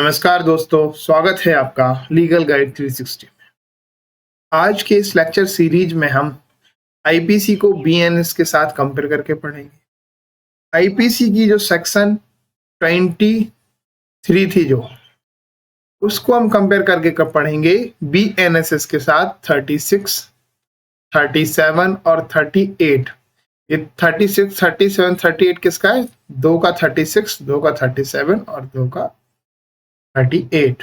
नमस्कार दोस्तों, स्वागत है आपका लीगल गाइड 360 में। आज के इस लेक्चर सीरीज में हम आईपीसी को बीएनएस के साथ कंपेयर करके पढ़ेंगे। आईपीसी की जो सेक्शन 23 थी उसको हम कंपेयर करके कब पढ़ेंगे बीएनएसएस के साथ 36, 37 और 38। ये 36, 37, 38 किसका है? दो का 36, दो का 37 और दो का 38।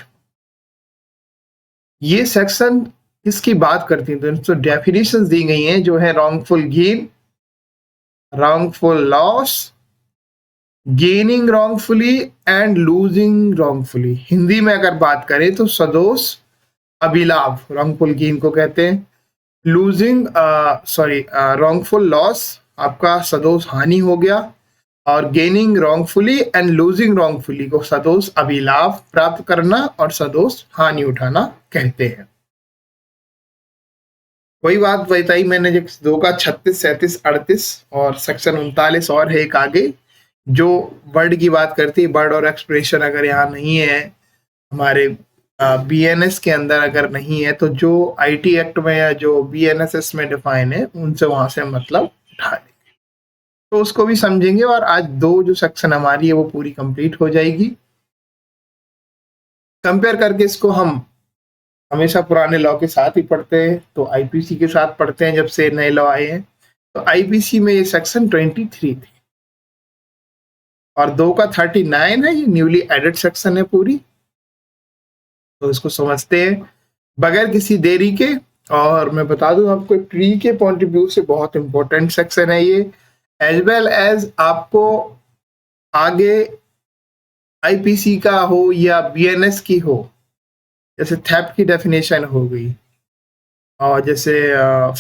ये सेक्शन इसकी बात करती है तो डेफिनेशंस दी गई हैं जो है wrongful gain, wrongful loss, gaining wrongfully and losing wrongfully. Hindi में अगर बात करें तो सदोष अभिलाभ रॉन्गफुल गेन को कहते हैं, लूजिंग रॉन्गफुल लॉस आपका सदोष हानि हो गया, और gaining wrongfully and losing wrongfully को सदोष अभिलाभ प्राप्त करना और सदोष हानि उठाना कहते हैं। वही बात बताई मैंने जो दो का 36, 37, 38 और सेक्शन 39 और है एक आगे जो वर्ड की बात करती है। वर्ड और एक्सप्रेशन अगर यहाँ नहीं है हमारे बीएनएस के अंदर अगर नहीं है तो जो आईटी एक्ट में या जो बीएनएसएस में डिफाइन है उनसे वहां से मतलब उठा लेंगे, तो उसको भी समझेंगे। और आज दो जो सेक्शन हमारी है वो पूरी कंप्लीट हो जाएगी। कंपेयर करके इसको हम हमेशा पुराने लॉ के साथ ही पढ़ते हैं, तो आईपीसी के साथ पढ़ते हैं जब से नए लॉ आए हैं। तो आईपीसी में ये सेक्शन 23 थी और दो का 39 है, ये न्यूली एडेड सेक्शन है पूरी। तो इसको समझते हैं बगैर किसी देरी के। और मैं बता दूं आपको ट्री के पॉइंट ऑफ व्यू से बहुत इंपॉर्टेंट सेक्शन है ये, एज वेल एज आपको आगे आईपीसी का हो या बीएनएस की हो, जैसे थेफ्ट की डेफिनेशन हो गई और जैसे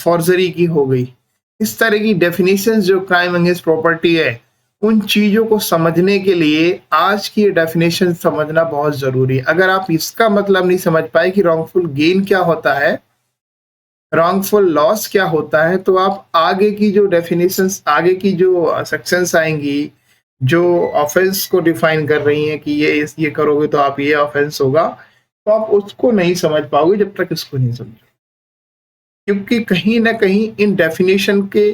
फॉर्जरी की हो गई, इस तरह की डेफिनेशंस जो क्राइम अगेंस्ट प्रॉपर्टी है उन चीजों को समझने के लिए आज की डेफिनेशन समझना बहुत जरूरी है। अगर आप इसका मतलब नहीं समझ पाए कि रॉन्गफुल गेन क्या होता है, रॉन्गफुल लॉस क्या होता है, तो आप आगे की जो डेफिनेशंस, आगे की जो सेक्शंस आएंगी जो ऑफेंस को डिफाइन कर रही हैं कि ये करोगे तो आप ये ऑफेंस होगा, तो आप उसको नहीं समझ पाओगे जब तक इसको नहीं समझो। क्योंकि कहीं ना कहीं इन डेफिनेशन के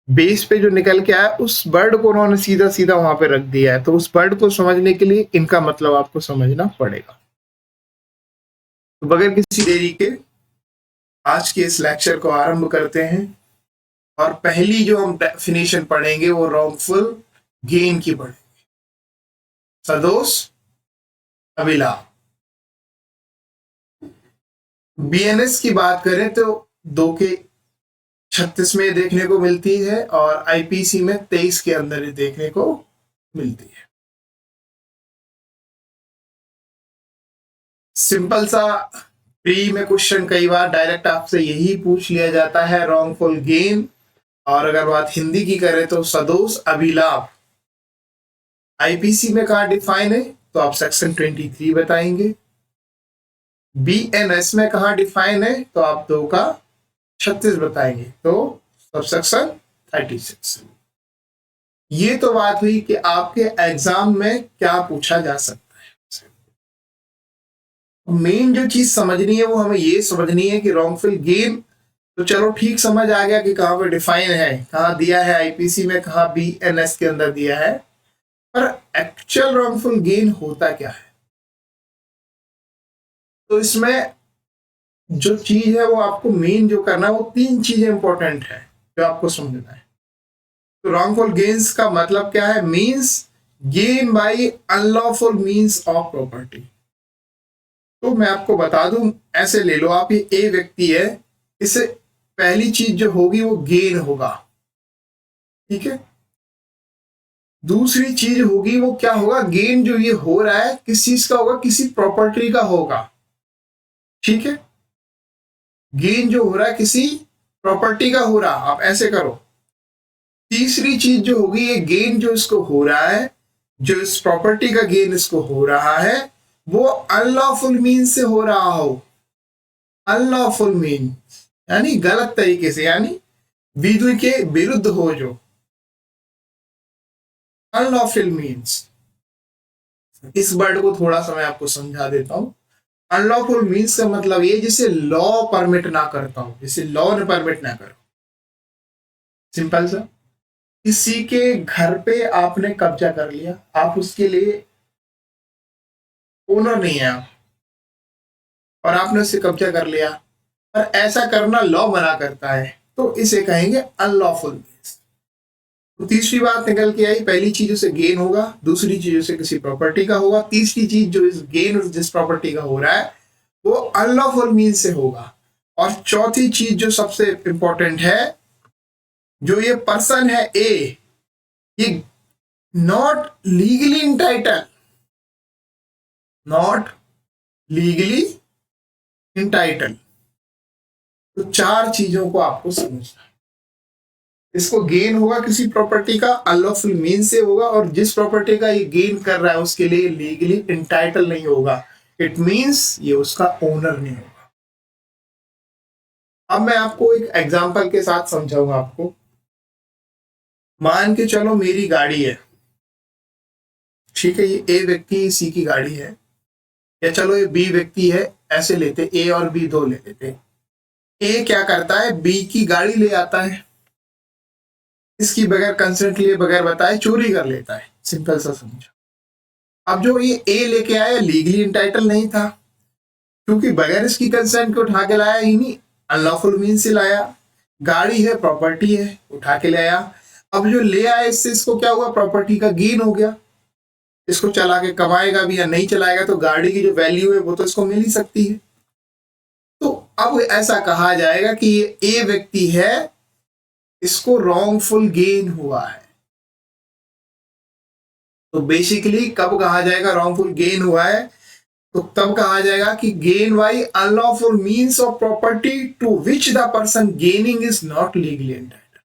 बेस पे जो निकल के आया उस वर्ड को उन्होंने सीधा सीधा वहां पे रख दिया है, तो उस वर्ड को समझने के लिए इनका मतलब आपको समझना पड़ेगा। तो बगैर किसी देरी के आज के इस लेक्चर को आरंभ करते हैं। और पहली जो हम डेफिनेशन पढ़ेंगे वो रॉन्गफुल गेन की पढ़ेंगे, सदोष अभिलाभ। बीएनएस की बात करें तो 2 के 36 में देखने को मिलती है और आईपीसी में 23 के अंदर ही देखने को मिलती है। सिंपल सा प्री में क्वेश्चन कई बार डायरेक्ट आपसे यही पूछ लिया जाता है, रॉन्गफुल गेन। और अगर बात हिंदी की करें तो सदोष अभिलाभ आईपीसी में कहा डिफाइन है, तो आप सेक्शन 23 बताएंगे। बीएनएस में कहा डिफाइन है, तो आप 2 का 36 बताएंगे, तो सब सेक्शन 36। ये तो बात हुई कि आपके एग्जाम में क्या पूछा जा सकता है। मेन जो चीज समझनी है वो हमें ये समझनी है कि रॉन्गफुल गेन तो चलो ठीक समझ आ गया कि कहां पर डिफाइन है, कहां दिया है आईपीसी में, कहां बीएनएस के अंदर दिया है, पर एक्चुअल रॉन्गफुल गेन होता क्या है। तो इसमें जो चीज है वो आपको मेन जो करना है वो 3 चीजें इंपॉर्टेंट है जो आपको समझना है। तो रॉन्गफुल गेन्स का मतलब क्या है? Means gain by unlawful means of property. तो मैं आपको बता दूं, ऐसे ले लो आप, ये ए व्यक्ति है, इसे पहली चीज जो होगी वो गेन होगा, ठीक है। दूसरी चीज होगी वो क्या होगा? गेन जो ये हो रहा है किस चीज का होगा? किसी प्रॉपर्टी का होगा, ठीक है। गेन जो हो रहा है किसी प्रॉपर्टी का हो रहा, आप ऐसे करो। तीसरी चीज जो होगी, ये गेन जो इसको हो रहा है, जो इस प्रॉपर्टी का गेन इसको हो रहा है, वो अनलॉफुल मीन से हो रहा हो। अनलॉफुल मीन यानी गलत तरीके से, यानी विधि के विरुद्ध हो, जो अनलॉफुल मीन्स इस वर्ड को थोड़ा सा मैं आपको समझा देता हूँ। अनलॉफुल मीन्स का मतलब ये जिसे लॉ परमिट ना करता हूं, जिसे लॉ ने परमिट ना करो। सिंपल सा, किसी के घर पे आपने कब्जा कर लिया, आप उसके लिए ओनर नहीं है आप, और आपने उससे कब्जा कर लिया, और ऐसा करना लॉ मना करता है, तो इसे कहेंगे अनलॉफुल मीन्स। तो तीसरी बात निकल के आई, पहली चीज उसे गेन होगा, दूसरी चीज उसे किसी प्रॉपर्टी का होगा, तीसरी चीज जो इस गेन जिस प्रॉपर्टी का हो रहा है वो अनलॉफुल मीन्स से होगा, और चौथी चीज जो सबसे इंपॉर्टेंट है, जो ये पर्सन है ए, ये not legally entitle, not legally entitle. तो चार चीजों को आपको समझना है। इसको गेन होगा किसी प्रॉपर्टी का, अनलॉफुल मीन से होगा, और जिस प्रॉपर्टी का ये गेन कर रहा है उसके लिए लीगली इंटाइटल नहीं होगा, इट मींस ये उसका ओनर नहीं होगा। अब मैं आपको एक एग्जांपल के साथ समझाऊंगा आपको। मान के चलो मेरी गाड़ी है, ठीक है, ये ए व्यक्ति सी की गाड़ी है, या चलो ये बी व्यक्ति है, ऐसे लेते, ए और बी दो ले लेते। ए क्या करता है, बी की गाड़ी ले आता है, इसकी बगैर कंसेंट लिए, बगैर बताए चोरी कर लेता है। सिंपल सा समझो। अब जो ये ए लेके आया लीगली इंटाइटल नहीं था, क्योंकि बगैर इसकी कंसेंट के उठा के लाया ही नहीं, अनलॉफुल मीन से लाया, गाड़ी है, प्रॉपर्टी है, उठा के लाया। अब जो ले आया इससे इसको क्या हुआ, प्रॉपर्टी का गेन हो गया, इसको चला के कमाएगा भी या नहीं चलाएगा तो गाड़ी की जो वैल्यू है वो तो इसको मिल ही सकती है। तो अब ऐसा कहा जाएगा कि ये ए व्यक्ति है, इसको रॉन्गफुल गेन हुआ है। तो बेसिकली कब कहा जाएगा रॉन्गफुल गेन हुआ है, तो तब कहा जाएगा कि gain by unlawful means of property to which the person gaining is not legally entitled.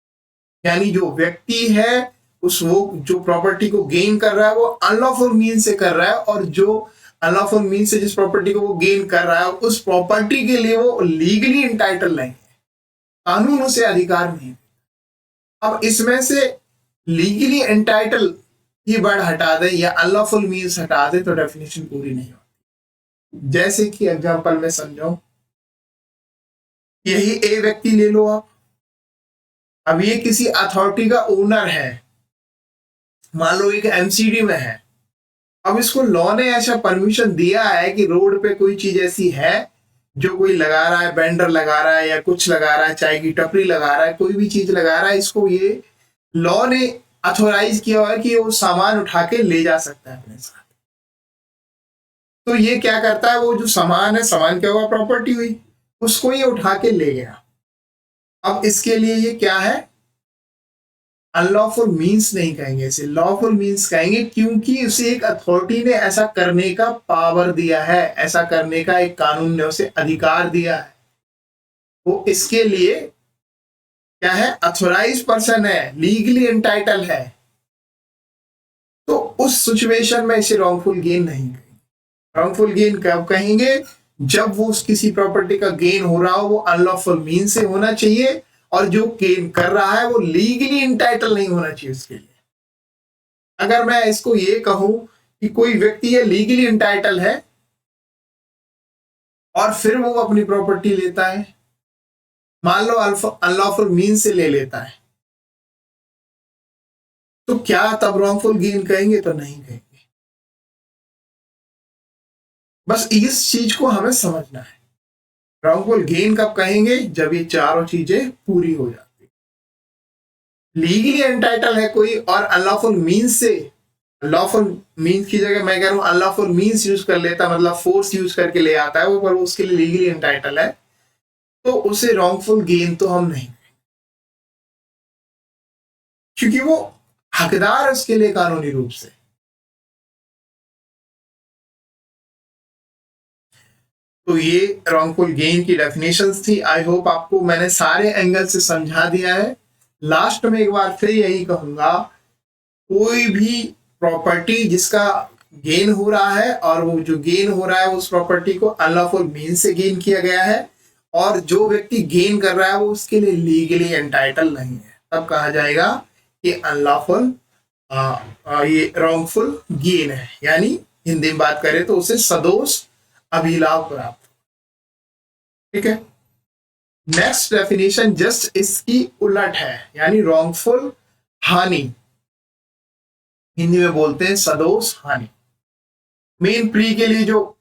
यानी जो व्यक्ति है उस वो जो प्रॉपर्टी को गेन कर रहा है वो अनलॉफुल मीन से कर रहा है, और जो अनलॉफुल मीन से जिस प्रॉपर्टी को वो गेन कर रहा है उस प्रॉपर्टी के लिए वो लीगली एंटाइटल नहीं है, कानून उसे अधिकार नहीं। अब इसमें से लीगली एंटाइटल ही वर्ड हटा दे या अनलॉफुल मीन्स हटा दे तो डेफिनेशन पूरी नहीं होती। जैसे कि एग्जांपल में समझो, यही ए व्यक्ति ले लो आप, अब ये किसी अथॉरिटी का ओनर है, मान लो एक एमसीडी में है। अब इसको लॉ ने ऐसा परमिशन दिया है कि रोड पे कोई चीज ऐसी है जो कोई लगा रहा है, वेंडर लगा रहा है या कुछ लगा रहा है, चाय की टपरी लगा रहा है, कोई भी चीज लगा रहा है, इसको ये लॉ ने अथोराइज किया हुआ है कि वो सामान उठा के ले जा सकता है अपने साथ। तो ये क्या करता है, वो जो सामान है, सामान क्या हुआ, प्रॉपर्टी हुई, उसको ये उठा के ले गया। अब इसके लिए ये क्या है, अनलॉफुल मीन्स नहीं कहेंगे, इसे लॉफुल मीन्स कहेंगे, क्योंकि उसे एक अथॉरिटी ने ऐसा करने का पावर दिया है, ऐसा करने का एक कानून ने उसे अधिकार दिया है। वो इसके लिए क्या है, अथोराइज पर्सन है, लीगली एंटाइटल है। तो उस सिचुएशन में इसे रॉन्गफुल गेन नहीं कहेंगे। रॉन्गफुल गेन कब कहेंगे, जब वो किसी प्रॉपर्टी का गेन हो रहा हो वो अनलॉफुल मीन से होना चाहिए, और जो गेन कर रहा है वो लीगली इंटाइटल नहीं होना चाहिए उसके लिए। अगर मैं इसको ये कहूं कि कोई व्यक्ति है लीगली इंटाइटल है और फिर वो अपनी प्रॉपर्टी लेता है, मान लो अनलॉफुल मीन से ले लेता है, तो क्या तब रॉन्गफुल गेन कहेंगे, तो नहीं कहेंगे। बस इस चीज को हमें समझना है। रॉन्गफुल गेन कब कहेंगे, जब ये चारों चीजें पूरी हो जाती। लीगली एंटाइटल है कोई और अनलॉफुल मीन्स से, लॉफुल मीन्स की जगह मैं कह रहा हूं अनलॉफुल मीन्स यूज कर लेता, मतलब फोर्स यूज करके ले आता है वो, पर उसके लिए लीगली एंटाइटल है, तो उसे रॉन्गफुल गेन तो हम नहीं, क्योंकि वो हकदार है उसके लिए कानूनी रूप से। तो ये रॉन्गफुल गेन की डेफिनेशंस थी। आई होप आपको मैंने सारे एंगल से समझा दिया है। लास्ट में एक बार फिर यही कहूंगा, कोई भी प्रॉपर्टी जिसका गेन हो रहा है और वो जो गेन हो रहा है उस प्रॉपर्टी को अनलॉफुल मीन से गेन किया गया है, और जो व्यक्ति गेन कर रहा है वो उसके लिए लीगली एंटाइटल नहीं है, तब कहा जाएगा कि अनलॉफुल ये रॉन्गफुल गेन है, यानी हिंदी में बात करें तो उसे सदोष अभिलाभ प्राप्त। ठीक है, नेक्स्ट डेफिनेशन जस्ट इसकी उलट है, यानी रॉन्गफुल हानि, हिंदी में बोलते हैं सदोष हानि। मेन प्री के लिए जो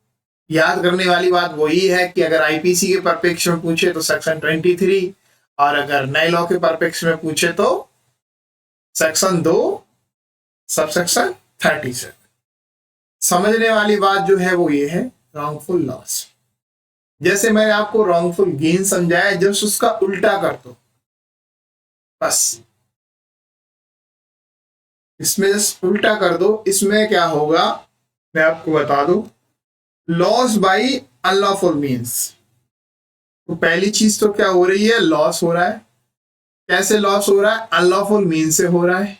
याद करने वाली बात वही है कि अगर आईपीसी के परिप्रेक्ष्य में पूछे तो सेक्शन 23, और अगर नए लॉ के परिप्रेक्ष्य में पूछे तो सेक्शन 2 सबसेक्शन 37। समझने वाली बात जो है वो ये है रॉन्गफुल लॉस। जैसे मैंने आपको रॉन्गफुल गेन समझाया, जब उसका उल्टा कर दो, बस इसमें जस्ट उल्टा कर दो। इसमें क्या होगा मैं आपको बता दूं, लॉस बाई अनलॉफुल मीन्स। तो पहली चीज तो क्या हो रही है, लॉस हो रहा है। कैसे लॉस हो रहा है, अनलॉफुल मीन से हो रहा है।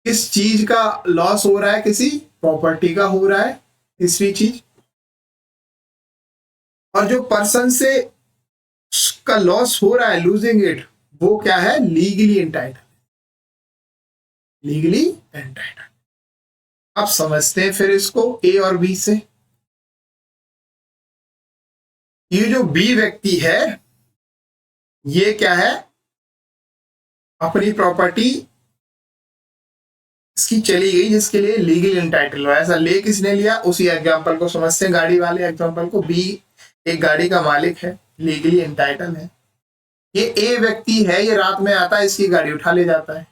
किस चीज का लॉस हो रहा है, किसी प्रॉपर्टी का हो रहा है। तीसरी चीज, और जो पर्सन से का लॉस हो रहा है, लूजिंग इट, वो क्या है, लीगली एंटाइटल, लीगली एंटाइटल। अब समझते हैं फिर इसको ए और बी से। ये जो बी व्यक्ति है, ये क्या है, अपनी प्रॉपर्टी इसकी चली गई जिसके लिए लीगल एंटाइटल हो। ऐसा ले किसने लिया, उसी एग्जांपल को समझते हैं, गाड़ी वाले एग्जांपल को। बी एक गाड़ी का मालिक है, लीगली एंटाइटल है। ये ए व्यक्ति है, ये रात में आता है, इसकी गाड़ी उठा ले जाता है।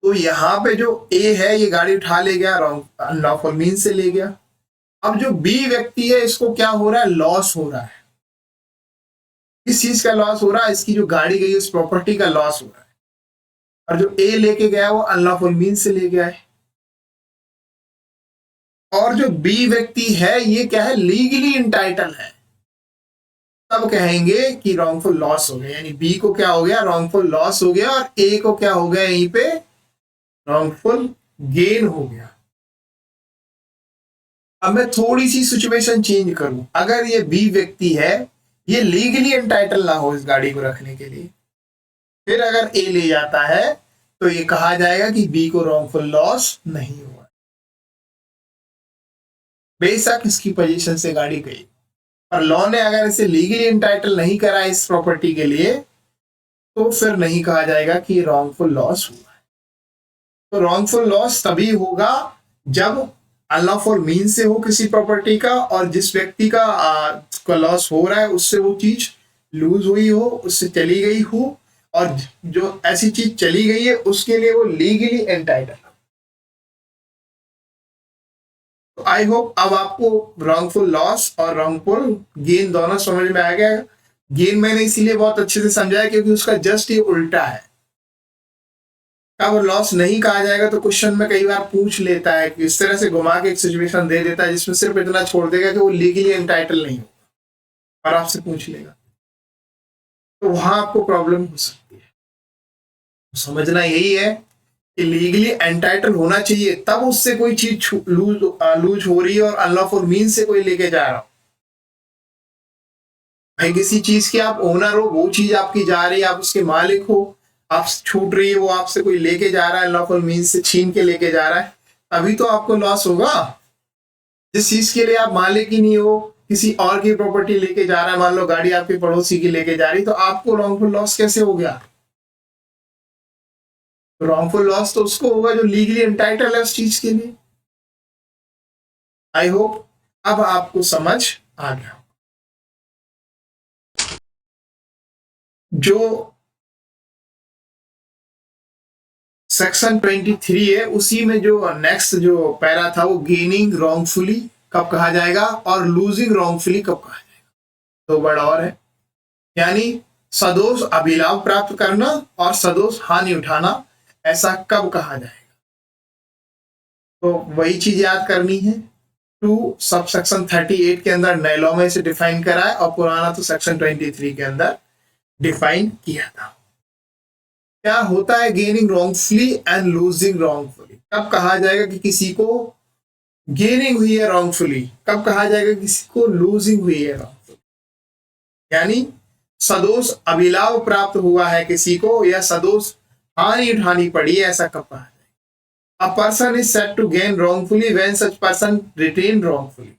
तो यहां पे जो ए है ये गाड़ी उठा ले गया, रॉन्ग अनलॉफुल मीन से ले गया। अब जो बी व्यक्ति है इसको क्या हो रहा है, लॉस हो रहा है। किस चीज का लॉस हो रहा है, इसकी जो गाड़ी गई उस प्रॉपर्टी का लॉस हो रहा है। और जो ए लेके गया वो अनलॉफुल मीन से ले गया है। और जो बी व्यक्ति है ये क्या है, लीगली इंटाइटल है। तब कहेंगे कि रॉन्गफुल लॉस हो गया, यानी बी को क्या हो गया, रॉन्गफुल लॉस हो गया, और ए को क्या हो गया, यहीं पे रॉन्गफुल गेन हो गया। अब मैं थोड़ी सी सिचुएशन चेंज करूं, अगर ये बी व्यक्ति है, ये लीगली एंटाइटल ना हो इस गाड़ी को रखने के लिए, फिर अगर ए ले जाता है तो ये कहा जाएगा कि बी को रॉन्गफुल लॉस नहीं हुआ। बेशक इसकी पोजीशन से गाड़ी गई, और लॉ ने अगर इसे लीगली एंटाइटल नहीं करा इस प्रॉपर्टी के लिए, तो फिर नहीं कहा जाएगा कि रॉन्गफुल लॉस हुआ है। तो रॉन्गफुल लॉस तभी होगा जब अनलॉफुल मीन से हो किसी प्रॉपर्टी का, और जिस व्यक्ति का लॉस हो रहा है उससे वो चीज लूज हुई हो, उससे चली गई हो, और जो ऐसी चीज चली गई है उसके लिए वो लीगली एंटाइटल। तो आई होप अब आपको रॉन्गफुल लॉस और रॉन्गफुल गेन दोनों समझ में आ गया। गेन मैंने इसीलिए बहुत अच्छे से समझाया क्योंकि उसका जस्ट ये उल्टा है। अब लॉस नहीं कहा जाएगा तो क्वेश्चन में कई बार पूछ लेता है कि इस तरह से घुमा के एक सिचुएशन दे देता है जिसमें सिर्फ इतना छोड़ देगा कि वो लीगली एंटाइटल नहीं होगा, और आपसे पूछ लेगा, तो वहां आपको प्रॉब्लम हो सकती है। समझना यही है कि लीगली एंटाइटल होना चाहिए, तब उससे कोई चीज लूज हो रही है और अनलॉफुल मीन से कोई लेके जा रहा हो। भाई किसी चीज के आप ओनर हो, वो चीज आपकी जा रही है, आप उसके मालिक हो, आप छूट रही है, वो आपसे कोई लेके जा रहा है, अनलॉफुल मीन से छीन के लेके जा रहा है, तभी तो आपको लॉस होगा। जिस चीज के लिए आप मालिक ही नहीं हो, किसी और की प्रॉपर्टी लेके जा रहा है, मान लो गाड़ी आपके पड़ोसी की लेके जा रही, तो आपको रॉन्गफुल लॉस कैसे हो गया। रॉन्गफुल लॉस तो उसको होगा जो लीगली एंटाइटल है उस चीज के लिए। आई होप अब आपको समझ आ गया। जो सेक्शन 23 है उसी में जो नेक्स्ट जो पैरा था वो गेनिंग रॉन्गफुली कब कहा जाएगा और लूजिंग रॉन्गफुली कब कहा जाएगा। 2 वर्ड और है, यानी सदोष अभिलाभ प्राप्त करना और सदोष हानि उठाना, ऐसा कब कहा जाएगा। तो वही चीज याद करनी है। 2 सब सेक्शन 38 के अंदर नए लॉ में इसे डिफाइन करा है, और पुराना तो सेक्शन 23 के अंदर डिफाइन किया था। क्या होता है gaining wrongfully and losing wrongfully, कब कहा जाएगा कि किसी को गेनिंग हुई है रॉन्गफुली, कब कहा जाएगा किसी को लूजिंग हुई है रॉन्गफुली। यानी सदोष अभिलाभ प्राप्त हुआ है किसी को, या सदोष हानि उठानी पड़ी है, ऐसा कब कहा जाएगा। A person is said to gain wrongfully when such person retain wrongfully.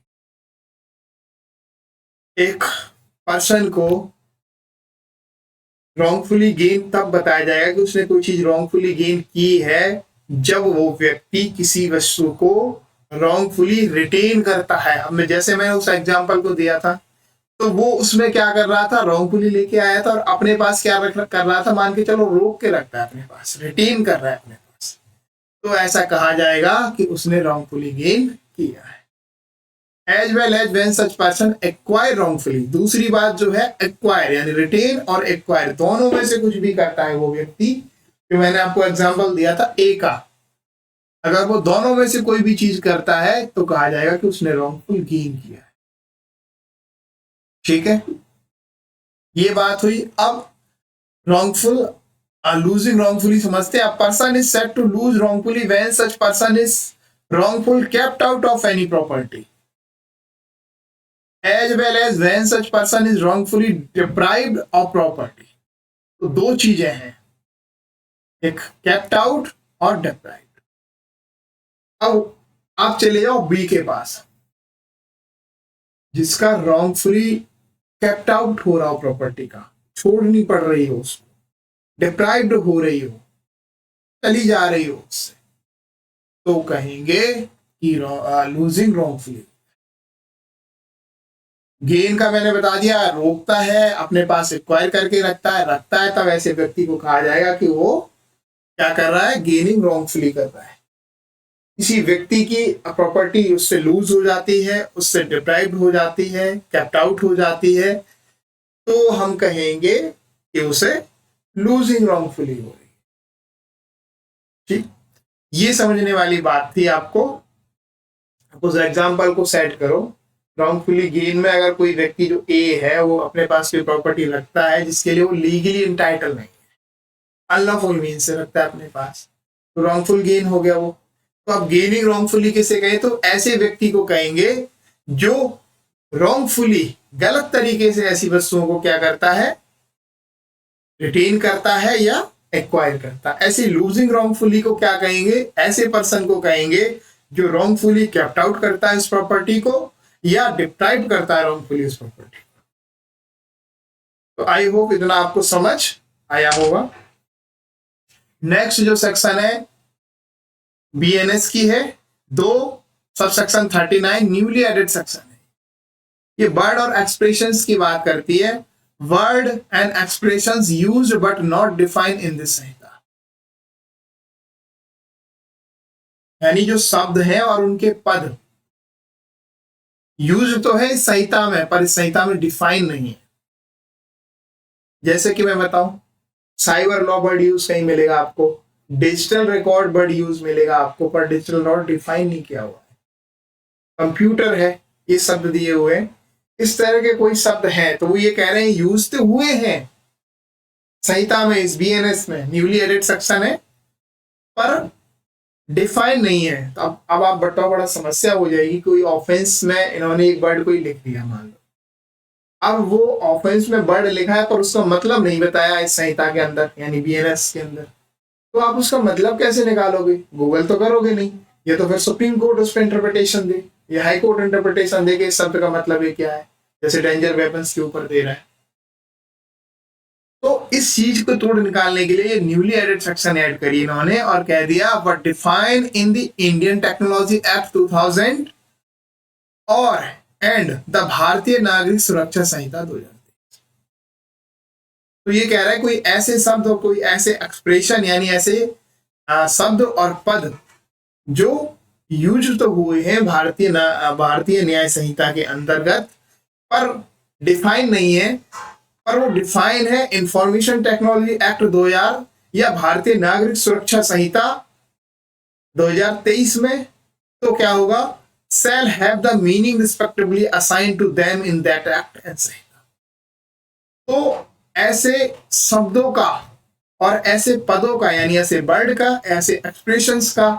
एक पर्सन को रॉन्गफुली गेन तब बताया जाएगा कि उसने कोई चीज रॉन्गफुली गेन की है जब वो व्यक्ति किसी वस्तु को रॉन्गफुली रिटेन करता है। अब मैं जैसे मैंने उस एग्जांपल को दिया था, तो वो उसमें क्या कर रहा था, रॉन्गफुली लेके आया था और अपने पास क्या कर रहा था, मान के चलो रोक के रखता है अपने पास, रिटेन कर रहा है अपने पास, तो ऐसा कहा जाएगा कि उसने रॉन्गफुली गेन किया है। As well as when such person acquire wrongfully. दूसरी बात जो है एक्वायर यानी रिटेन और एक्वायर दोनों में से कुछ भी करता है वो व्यक्ति, जो मैंने आपको एग्जांपल दिया था ए का, अगर वो दोनों में से कोई भी चीज करता है तो कहा जाएगा कि उसने रॉन्गफुल गेन किया है। ठीक है, ये बात हुई। अब रॉन्गफुल लूजिंग रॉन्गफुली समझते हैं। Person is said to lose wrongfully when such person is wrongful kept out of any property, as well as when such person is wrongfully deprived of property। तो दो चीजें हैं, एक kept out और deprived। अब आप चले जाओ बी के पास, जिसका wrongfully kept out हो रहा हो, प्रॉपर्टी का छोड़नी पड़ रही हो, उसको डिप्राइव्ड हो रही हो, चली जा रही हो उससे, तो कहेंगे कि लूजिंग रॉन्गफुली। गेन का मैंने बता दिया, रोकता है, अपने पास एक्वायर करके रखता है, तब ऐसे व्यक्ति को कहा जाएगा कि वो क्या कर रहा है, गेनिंग रॉन्गफुली कर रहा है। किसी व्यक्ति की प्रॉपर्टी उससे लूज हो जाती है, उससे डिप्राइव्ड हो जाती है, कैप्ट आउट हो जाती है, तो हम कहेंगे कि उसे लूजिंग रॉन्गफुली हो रही है। ठीक, ये समझने वाली बात थी आपको। उस एग्जाम्पल को सेट करो। रॉन्गफुली गेन में अगर कोई व्यक्ति जो ए है वो अपने पास कोई प्रॉपर्टी रखता है जिसके लिए वो लीगली इंटाइटल नहीं है, अनलॉफुल मीन से रखता है अपने पास, तो रॉन्गफुल गेन हो गया वो। तो अब गेनिंग रॉन्गफुली किसे कहें, तो ऐसे व्यक्ति को कहेंगे जो रॉन्गफुली गलत तरीके से ऐसी वस्तुओं को क्या करता है, रिटेन करता है या एक्वायर करता है। ऐसे लूजिंग रॉन्गफुली को क्या कहेंगे, ऐसे पर्सन को कहेंगे जो रॉन्गफुली कैप्ट आउट करता है इस प्रॉपर्टी को या डिप्राइव करता है रॉन्गफुली इस प्रॉपर्टी को। तो आई होप इतना आपको समझ आया होगा। नेक्स्ट जो सेक्शन है बीएनएस की है, दो sub section 39 newly added section है। ये वर्ड और एक्सप्रेशंस की बात करती है। Word and expressions used but not defined in this Sanhita, यानी जो शब्द हैं और उनके पद यूज तो है इस संहिता में, पर इस संहिता में डिफाइन नहीं है। जैसे कि मैं बताऊं, साइबर लॉ वर्ड यूज कहीं मिलेगा आपको, डिजिटल रिकॉर्ड वर्ड यूज मिलेगा आपको, पर डिजिटल लॉ डिफाइन नहीं किया हुआ है। कंप्यूटर है, ये शब्द दिए हुए हैं, इस तरह के कोई शब्द हैं तो वो ये कह रहे हैं यूज तो हुए हैं संहिता में, इस बीएनएस में न्यूली एडेड सेक्शन है, पर डिफाइन नहीं है। तो अब आप बताओ, बड़ा समस्या हो जाएगी। कोई ऑफेंस में इन्होंने एक वर्ड को ही लिख दिया मान लो, अब वो ऑफेंस में वर्ड लिखा है पर उसका मतलब नहीं बताया इस संहिता के अंदर यानी बीएनएस के अंदर, तो आप उसका मतलब कैसे निकालोगे, गूगल तो करोगे नहीं, ये तो फिर सुप्रीम कोर्ट उस पर इंटरप्रिटेशन दे या हाई कोर्ट इंटरप्रिटेशन दे कि इस शब्द का मतलब ये क्या है, जैसे डेंजर वेपन्स के ऊपर दे रहा है। तो इस चीज को तोड़ निकालने के लिए ये न्यूली एडेड सेक्शन ऐड करी इन्होंने और कह दिया but define in the Indian technology act 2000 और एंड द भारतीय नागरिक सुरक्षा संहिता 2023। तो ये कह रहा है कोई ऐसे शब्द और कोई ऐसे एक्सप्रेशन यानी ऐसे शब्द और पद जो यूज तो हुए हैं भारतीय न्याय संहिता के अंतर्गत पर डिफाइन नहीं है, पर वो डिफाइन है इंफॉर्मेशन टेक्नोलॉजी एक्ट 2000 या भारतीय नागरिक सुरक्षा संहिता 2023 में, तो क्या होगा, shall have the meaning respectively assigned to them in that act and संहिता। तो ऐसे शब्दों का और ऐसे पदों का यानी ऐसे वर्ड का, ऐसे एक्सप्रेशंस का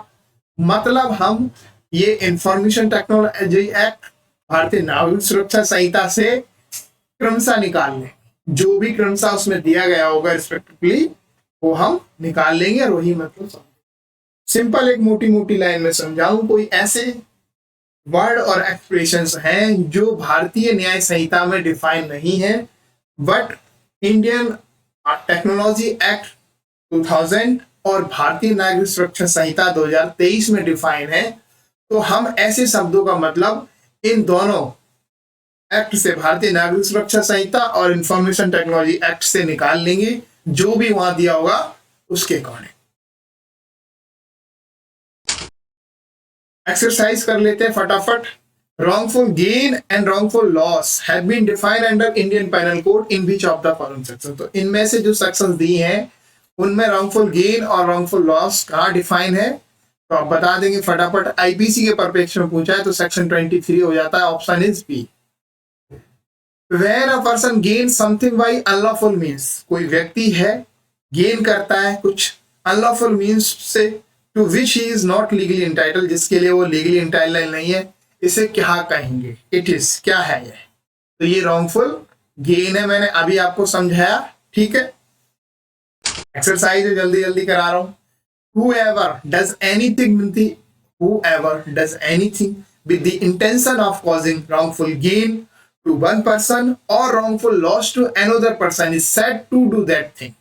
मतलब हम ये इंफॉर्मेशन टेक्नोलॉजी एक्ट भारतीय नागरिक सुरक्षा संहिता से क्रमशः निकाल लें, जो भी क्रमशः उसमें दिया गया होगा रिस्पेक्टिवली वो हम निकाल लेंगे और वही मतलब सिंपल एक मोटी मोटी लाइन में समझाऊं, कोई ऐसे वर्ड और एक्सप्रेशंस हैं जो भारतीय न्याय संहिता में डिफाइन नहीं है, बट इंडियन टेक्नोलॉजी एक्ट 2000 और भारतीय नागरिक सुरक्षा संहिता 2023 में डिफाइन है। तो हम ऐसे शब्दों का मतलब इन दोनों एक्ट से, भारतीय नागरिक सुरक्षा संहिता और इंफॉर्मेशन टेक्नोलॉजी एक्ट से निकाल लेंगे, जो भी वहां दिया होगा उसके अकॉर्डिंग। एक्सरसाइज कर लेते हैं फटाफट। wrongful gain and wrongful loss have been defined under Indian Penal Code in which of the following sections? तो इनमें से जो सेक्शंस दिए हैं उनमें wrongful gain और wrongful loss कहाँ डिफाइन है, तो आप बता देंगे फटाफट। आईपीसी के परिप्रेक्ष्य में पूछा है तो सेक्शन 23 हो जाता है, option is B. When a person gains something by unlawful means, कोई व्यक्ति है गेन करता है कुछ अनलॉफुल मीन्स से, to which he is not legally entitle, जिसके लिए वो लीगली इंटाइटल नहीं है, इसे क्या कहेंगे? इट इज, क्या है ये? तो ये रॉन्गफुल गेन है, मैंने अभी आपको समझाया, ठीक है। एक्सरसाइज जल्दी जल्दी करा रहा हूं। whoever does anything with the intention of causing wrongful gain to one person or wrongful loss to another person is said to do that thing।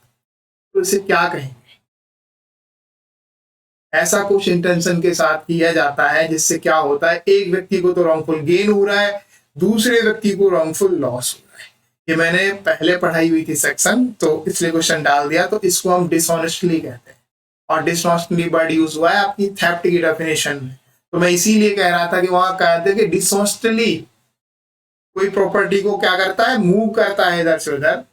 तो इसे क्या कहेंगे? ऐसा कुछ इंटेंशन के साथ किया जाता है जिससे क्या होता है, एक व्यक्ति को तो रॉन्गफुल गेन हो रहा है, दूसरे व्यक्ति को रॉन्गफुल लॉस हो रहा है। ये मैंने पहले पढ़ाई हुई थी सेक्शन, तो इसलिए क्वेश्चन डाल दिया। तो इसको हम डिसऑनेस्टली कहते हैं, और डिसऑनेस्टली वर्ड यूज हुआ है आपकी थेफ्ट की डेफिनेशन में। तो मैं इसीलिए कह रहा था कि वहां कहते हैं कि डिसऑनेस्टली कोई प्रॉपर्टी को क्या करता है, मूव करता है इधर से उधर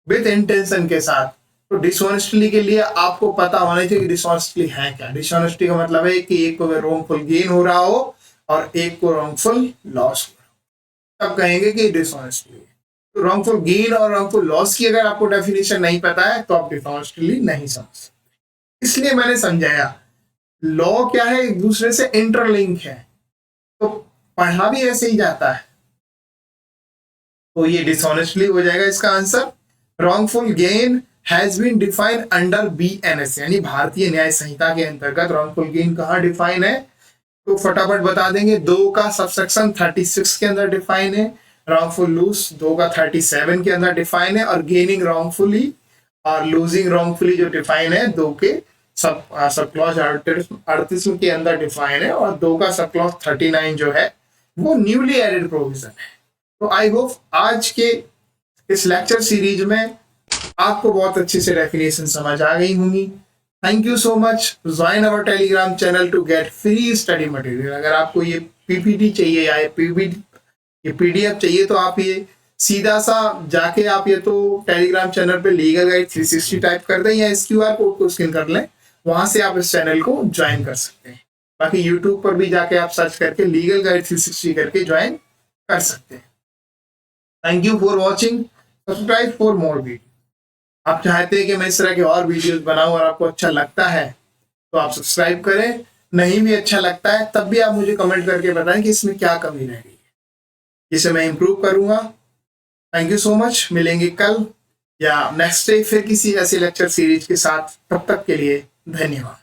विद इंटेंशन के साथ। तो डिसऑनेस्टली के लिए आपको पता होना चाहिए कि डिसऑनेस्टली है क्या। डिसऑनेस्टी का मतलब है कि एक को रॉन्गफुल गेन हो रहा हो और एक को रॉन्गफुल लॉस हो रहा हो, तब कहेंगे कि डिसऑनेस्टली। तो रॉन्गफुल गेन और रॉन्गफुल लॉस की अगर आपको डेफिनेशन नहीं पता है तो आप डिसऑनेस्टली नहीं समझ सकते। इसलिए मैंने समझाया लॉ क्या है, एक दूसरे से इंटरलिंक है, तो पढ़ा भी ऐसे ही जाता है। तो ये डिसऑनेस्टली हो जाएगा इसका आंसर। Wrongful gain has been defined under BNS, यानी भारतीय न्याय संहिता के अंतर्गत रॉन्गफुल गेन कहाँ डिफाइन है, तो फटाफट बता देंगे। 2 का सबसेक्शन 36 के अंदर डिफाइन है, रॉन्गफुल लूज 2 का 37 के अंदर डिफाइन है, और गेनिंग रॉन्गफुली और लूजिंग रॉन्गफुली जो डिफाइन है 2 के सब क्लॉज 38 के अंदर डिफाइन है, और 2 का सब क्लॉज 39 जो है वो न्यूली एडेड प्रोविजन है। तो आई होप आज के इस लेक्चर सीरीज में आपको बहुत अच्छे से डेफिनेशन समझ आ गई होंगी। Thank you so much. Join our Telegram channel to get free study material. अगर आपको ये PPT चाहिए या ये PDF चाहिए तो आप ये सीधा सा जाके आप ये तो टेलीग्राम चैनल पे लीगल गाइड 360 टाइप कर दें या इस QR कोड को स्कैन कर लें, वहां से आप इस चैनल को ज्वाइन कर सकते हैं। बाकी यूट्यूब पर भी जाके आप सर्च करके लीगल गाइड 360 करके ज्वाइन कर सकते हैं। Thank you for watching. Subscribe for more video. आप चाहते हैं कि मैं इस तरह के और वीडियोस बनाऊं और आपको अच्छा लगता है तो आप सब्सक्राइब करें, नहीं भी अच्छा लगता है तब भी आप मुझे कमेंट करके बताएं कि इसमें क्या कमी रह गई है, जिसे मैं इंप्रूव करूंगा। Thank you so much. मिलेंगे कल या नेक्स्ट डे फिर किसी ऐसे लेक्चर सीरीज के साथ। तब तक के लिए धन्यवाद।